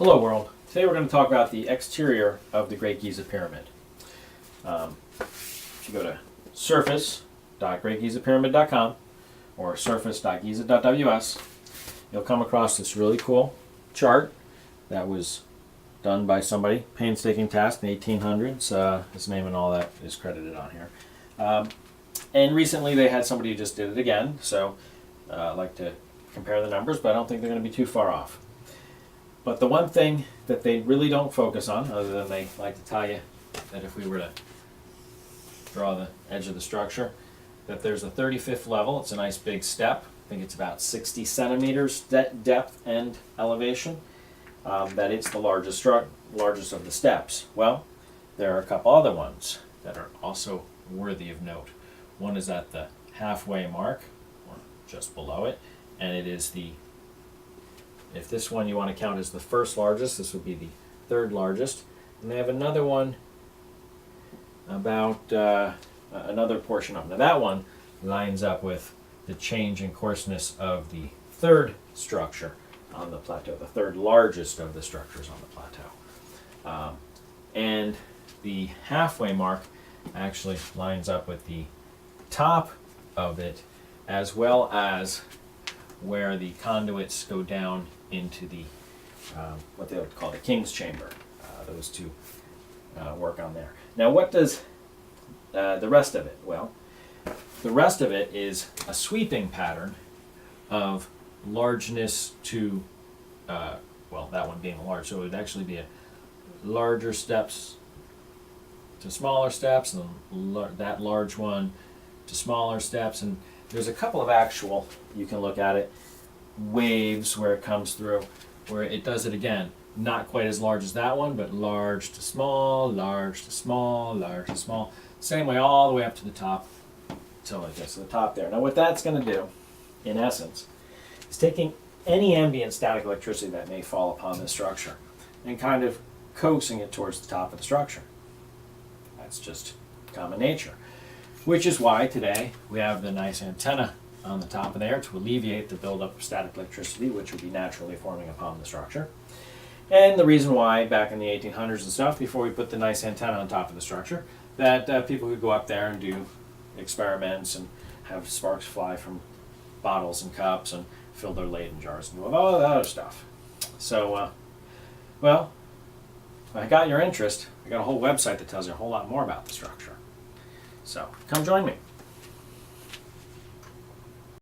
Hello world. Today we're going to talk about the exterior of the Great Giza Pyramid. If you go to surface.greatgizapyramid.com or surface.giza.ws, you'll come across this really cool chart that was done by somebody, painstaking task in the 1800s. His name and all that is credited on here. And recently they had somebody who just did it again, so I'd like to compare the numbers, but I don't think they're going to be too far off. But the one thing that they really don't focus on, other than they like to tell you that if we were to draw the edge of the structure, that there's a 35th level. It's a nice big step. I think it's about 60 centimeters depth and elevation. That it's the largest of the steps. Well, there are a couple other ones that are also worthy of note. One is at the halfway mark, or just below it, and it is the, if this one you want to count as the first largest, this would be the third largest. And they have another one about another portion of them. Now that one lines up with the change in coarseness of the third structure on the plateau, the third largest of the structures on the plateau. And the halfway mark actually lines up with the top of it, as well as where the conduits go down into the what they would call the king's chamber. Those two work on there. Now what does the rest of it? Well, the rest of it is a sweeping pattern of largeness to, well, that one being large, so it would actually be a larger steps to smaller steps, and that large one to smaller steps, and there's a couple of actual, you can look at it, waves where it comes through, where it does it again, not quite as large as that one, but large to small, large to small, large to small, same way all the way up to the top until it gets to the top there. Now what that's going to do, in essence, is taking any ambient static electricity that may fall upon this structure and kind of coaxing it towards the top of the structure. That's just common nature. Which is why today we have the nice antenna on the top of there to alleviate the buildup of static electricity, which would be naturally forming upon the structure. And the reason why back in the 1800s and stuff, before we put the nice antenna on top of the structure, that people could go up there and do experiments and have sparks fly from bottles and cups and fill their Leyden jars and do all that other stuff. So, well, if I got your interest, I got a whole website that tells you a whole lot more about the structure. So come join me.